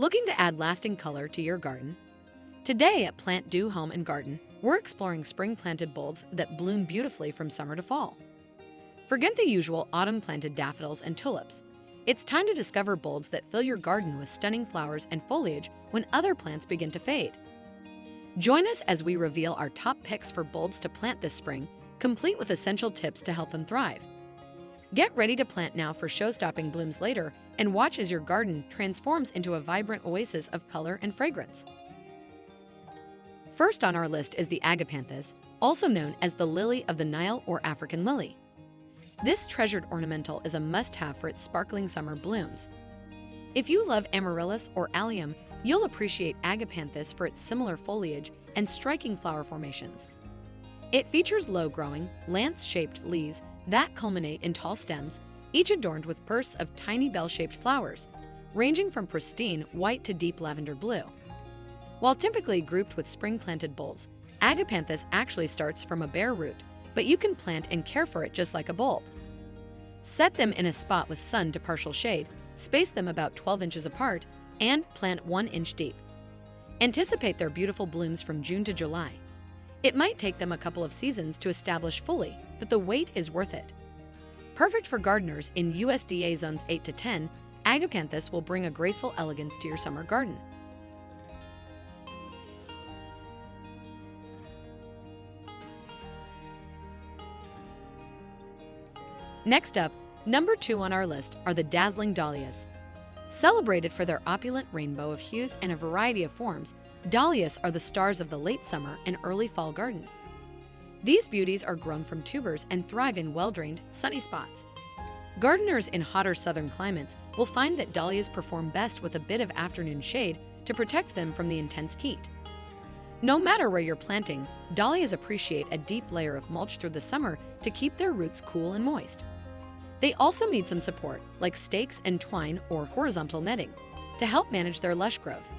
Looking to add lasting color to your garden? Today at PlantDo Home and Garden, we're exploring spring-planted bulbs that bloom beautifully from summer to fall. Forget the usual autumn-planted daffodils and tulips. It's time to discover bulbs that fill your garden with stunning flowers and foliage when other plants begin to fade. Join us as we reveal our top picks for bulbs to plant this spring, complete with essential tips to help them thrive. Get ready to plant now for show-stopping blooms later, and watch as your garden transforms into a vibrant oasis of color and fragrance. First on our list is the agapanthus, also known as the lily of the Nile or African lily. This treasured ornamental is a must-have for its sparkling summer blooms. If you love amaryllis or allium, you'll appreciate agapanthus for its similar foliage and striking flower formations. It features low-growing, lance-shaped leaves that culminate in tall stems, each adorned with bursts of tiny bell-shaped flowers, ranging from pristine white to deep lavender blue. While typically grouped with spring-planted bulbs, agapanthus actually starts from a bare root, but you can plant and care for it just like a bulb. Set them in a spot with sun to partial shade, space them about 12 inches apart, and plant 1 inch deep. Anticipate their beautiful blooms from June to July. It might take them a couple of seasons to establish fully, but the wait is worth it. Perfect for gardeners in USDA zones 8 to 10, agapanthus will bring a graceful elegance to your summer garden. Next up, number 2 on our list are the dazzling dahlias. Celebrated for their opulent rainbow of hues and a variety of forms, dahlias are the stars of the late summer and early fall garden. These beauties are grown from tubers and thrive in well-drained, sunny spots. Gardeners in hotter southern climates will find that dahlias perform best with a bit of afternoon shade to protect them from the intense heat. No matter where you're planting, dahlias appreciate a deep layer of mulch through the summer to keep their roots cool and moist. They also need some support, like stakes and twine or horizontal netting, to help manage their lush growth.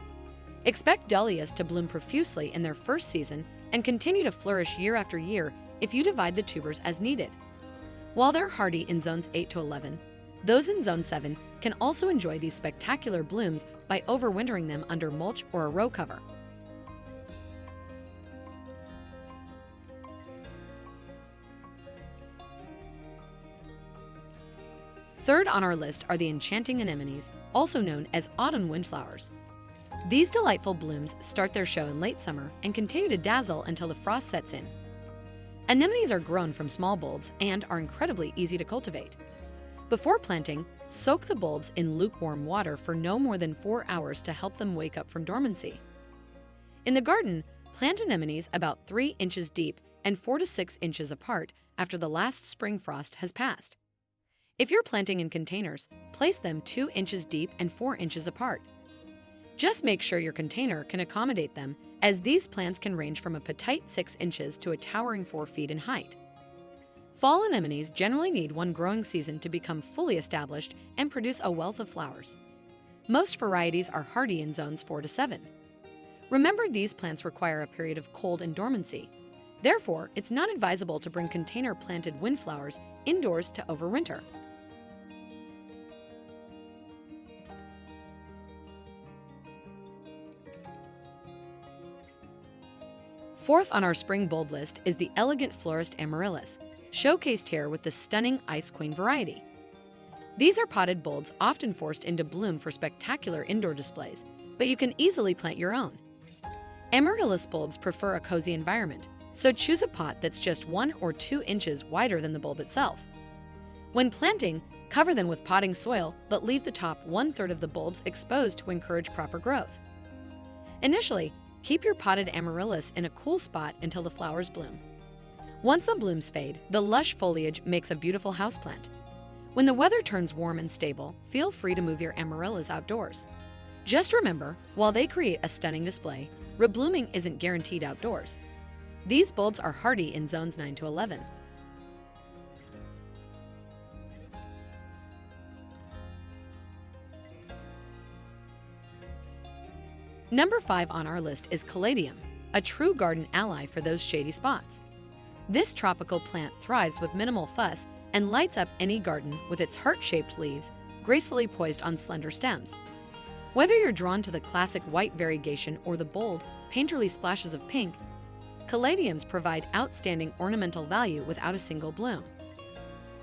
Expect dahlias to bloom profusely in their first season and continue to flourish year after year if you divide the tubers as needed. While they're hardy in zones 8 to 11, those in zone 7 can also enjoy these spectacular blooms by overwintering them under mulch or a row cover. Third on our list are the enchanting anemones, also known as autumn windflowers. These delightful blooms start their show in late summer and continue to dazzle until the frost sets in. Anemones are grown from small bulbs and are incredibly easy to cultivate. Before planting, soak the bulbs in lukewarm water for no more than 4 hours to help them wake up from dormancy. In the garden, plant anemones about 3 inches deep and 4 to 6 inches apart after the last spring frost has passed. If you're planting in containers, place them 2 inches deep and 4 inches apart. Just make sure your container can accommodate them, as these plants can range from a petite 6 inches to a towering 4 feet in height. Fall anemones generally need 1 growing season to become fully established and produce a wealth of flowers. Most varieties are hardy in zones 4 to 7. Remember, these plants require a period of cold and dormancy. Therefore, it's not advisable to bring container-planted windflowers indoors to overwinter. Fourth on our spring bulb list is the elegant Florist Amaryllis, showcased here with the stunning Ice Queen variety. These are potted bulbs often forced into bloom for spectacular indoor displays, but you can easily plant your own. Amaryllis bulbs prefer a cozy environment, so choose a pot that's just 1 or 2 inches wider than the bulb itself. When planting, cover them with potting soil, but leave the top 1/3 of the bulbs exposed to encourage proper growth. Initially, keep your potted amaryllis in a cool spot until the flowers bloom. Once the blooms fade, the lush foliage makes a beautiful houseplant. When the weather turns warm and stable, feel free to move your amaryllis outdoors. Just remember, while they create a stunning display, reblooming isn't guaranteed outdoors. These bulbs are hardy in zones 9 to 11. Number 5 on our list is Caladium, a true garden ally for those shady spots. This tropical plant thrives with minimal fuss and lights up any garden with its heart-shaped leaves, gracefully poised on slender stems. Whether you're drawn to the classic white variegation or the bold, painterly splashes of pink, Caladiums provide outstanding ornamental value without a single bloom.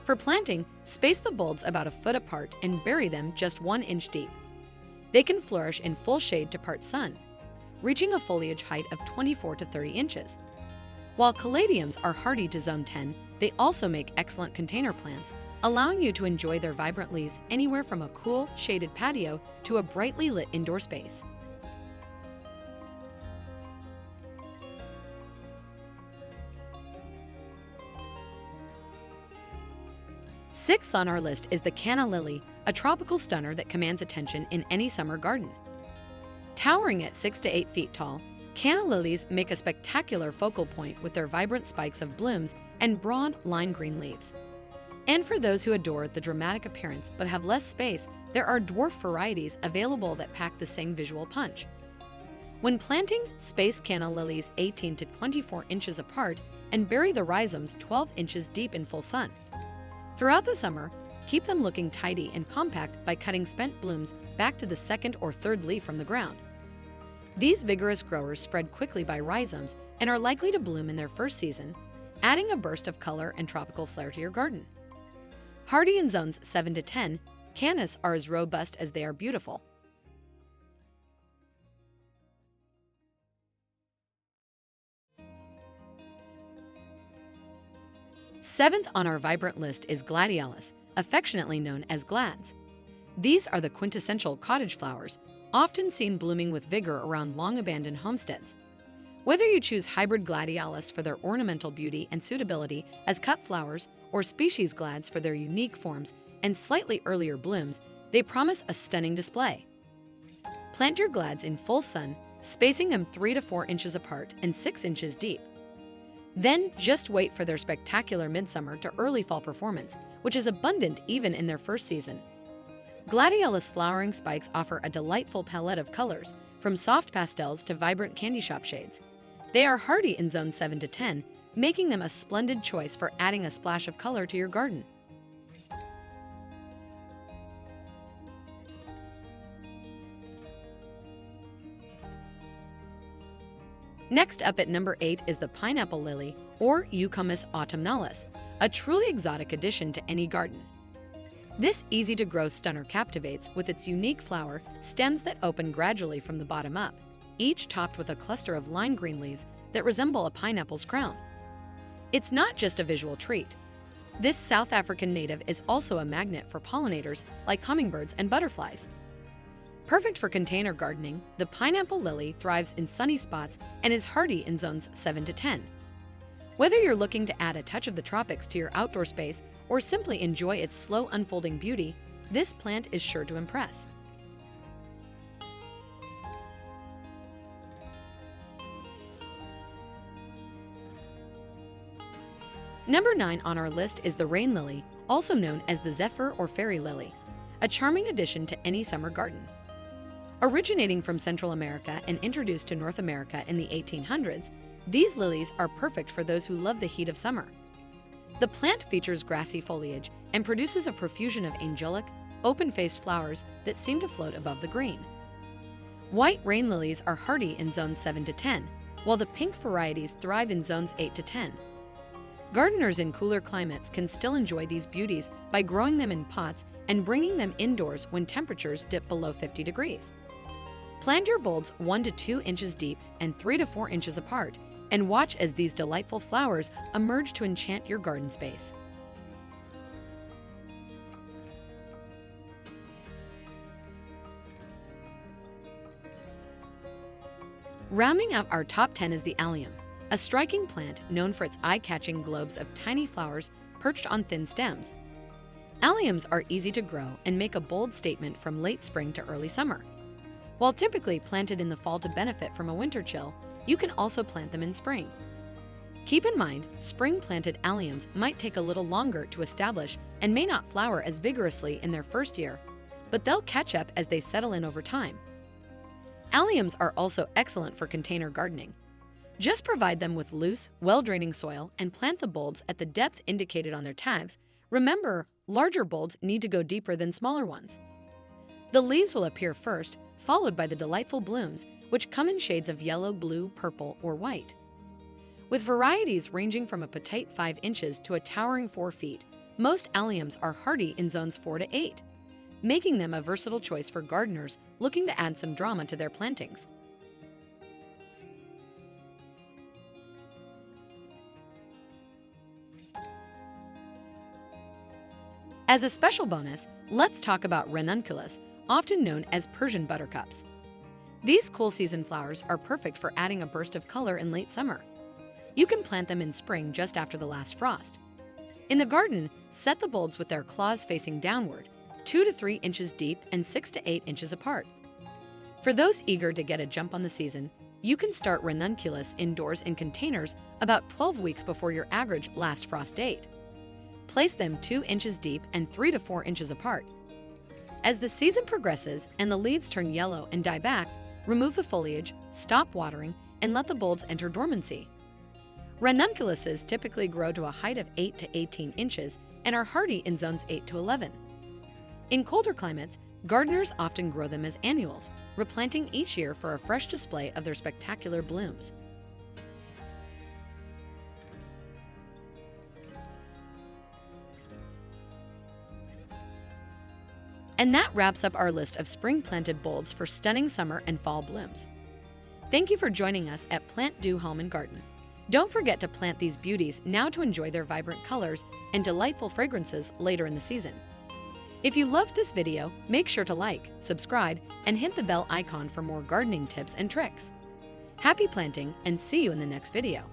For planting, space the bulbs about a foot apart and bury them just 1 inch deep. They can flourish in full shade to part sun, reaching a foliage height of 24 to 30 inches. While Caladiums are hardy to zone 10, they also make excellent container plants, allowing you to enjoy their vibrant leaves anywhere from a cool, shaded patio to a brightly lit indoor space. Sixth on our list is the Canna Lily, a tropical stunner that commands attention in any summer garden. Towering at 6 to 8 feet tall, Canna lilies make a spectacular focal point with their vibrant spikes of blooms and broad, lime green leaves. And for those who adore the dramatic appearance but have less space, there are dwarf varieties available that pack the same visual punch. When planting, space Canna lilies 18 to 24 inches apart and bury the rhizomes 12 inches deep in full sun. Throughout the summer, keep them looking tidy and compact by cutting spent blooms back to the second or third leaf from the ground. These vigorous growers spread quickly by rhizomes and are likely to bloom in their first season, adding a burst of color and tropical flair to your garden. Hardy in zones 7 to 10, cannas are as robust as they are beautiful. Seventh on our vibrant list is Gladiolus, affectionately known as glads. These are the quintessential cottage flowers, often seen blooming with vigor around long-abandoned homesteads. Whether you choose hybrid Gladiolus for their ornamental beauty and suitability as cut flowers or species glads for their unique forms and slightly earlier blooms, they promise a stunning display. Plant your glads in full sun, spacing them 3 to 4 inches apart and 6 inches deep. Then just wait for their spectacular midsummer to early fall performance, which is abundant even in their first season. Gladiolus flowering spikes offer a delightful palette of colors, from soft pastels to vibrant candy shop shades. They are hardy in zones 7 to 10, making them a splendid choice for adding a splash of color to your garden. Next up at number 8 is the pineapple lily, or Eucomis autumnalis, a truly exotic addition to any garden. This easy-to-grow stunner captivates with its unique flower stems that open gradually from the bottom up, each topped with a cluster of lime green leaves that resemble a pineapple's crown. It's not just a visual treat. This South African native is also a magnet for pollinators like hummingbirds and butterflies. Perfect for container gardening, the pineapple lily thrives in sunny spots and is hardy in zones 7 to 10. Whether you're looking to add a touch of the tropics to your outdoor space or simply enjoy its slow unfolding beauty, this plant is sure to impress. Number 9 on our list is the rain lily, also known as the zephyr or fairy lily, a charming addition to any summer garden. Originating from Central America and introduced to North America in the 1800s, these lilies are perfect for those who love the heat of summer. The plant features grassy foliage and produces a profusion of angelic, open-faced flowers that seem to float above the green. White rain lilies are hardy in zones 7 to 10, while the pink varieties thrive in zones 8 to 10. Gardeners in cooler climates can still enjoy these beauties by growing them in pots and bringing them indoors when temperatures dip below 50 degrees. Plant your bulbs 1 to 2 inches deep and 3 to 4 inches apart, and watch as these delightful flowers emerge to enchant your garden space. Rounding out our top 10 is the Allium, a striking plant known for its eye-catching globes of tiny flowers perched on thin stems. Alliums are easy to grow and make a bold statement from late spring to early summer. While typically planted in the fall to benefit from a winter chill, you can also plant them in spring. Keep in mind, spring-planted alliums might take a little longer to establish and may not flower as vigorously in their first year, but they'll catch up as they settle in over time. Alliums are also excellent for container gardening. Just provide them with loose, well-draining soil and plant the bulbs at the depth indicated on their tags. Remember, larger bulbs need to go deeper than smaller ones. The leaves will appear first, followed by the delightful blooms, which come in shades of yellow, blue, purple, or white. With varieties ranging from a petite 5 inches to a towering 4 feet, most alliums are hardy in zones 4 to 8, making them a versatile choice for gardeners looking to add some drama to their plantings. As a special bonus, let's talk about ranunculus, often known as Persian buttercups. These cool season flowers are perfect for adding a burst of color in late summer. You can plant them in spring just after the last frost. In the garden, set the bulbs with their claws facing downward, 2 to 3 inches deep and 6 to 8 inches apart. For those eager to get a jump on the season, you can start ranunculus indoors in containers about 12 weeks before your average last frost date. Place them 2 inches deep and 3 to 4 inches apart. As the season progresses and the leaves turn yellow and die back, remove the foliage, stop watering, and let the bulbs enter dormancy. Ranunculuses typically grow to a height of 8 to 18 inches and are hardy in zones 8 to 11. In colder climates, gardeners often grow them as annuals, replanting each year for a fresh display of their spectacular blooms. And that wraps up our list of spring-planted bulbs for stunning summer and fall blooms. Thank you for joining us at PlantDo Home Garden. Don't forget to plant these beauties now to enjoy their vibrant colors and delightful fragrances later in the season. If you loved this video, make sure to like, subscribe, and hit the bell icon for more gardening tips and tricks. Happy planting, and see you in the next video.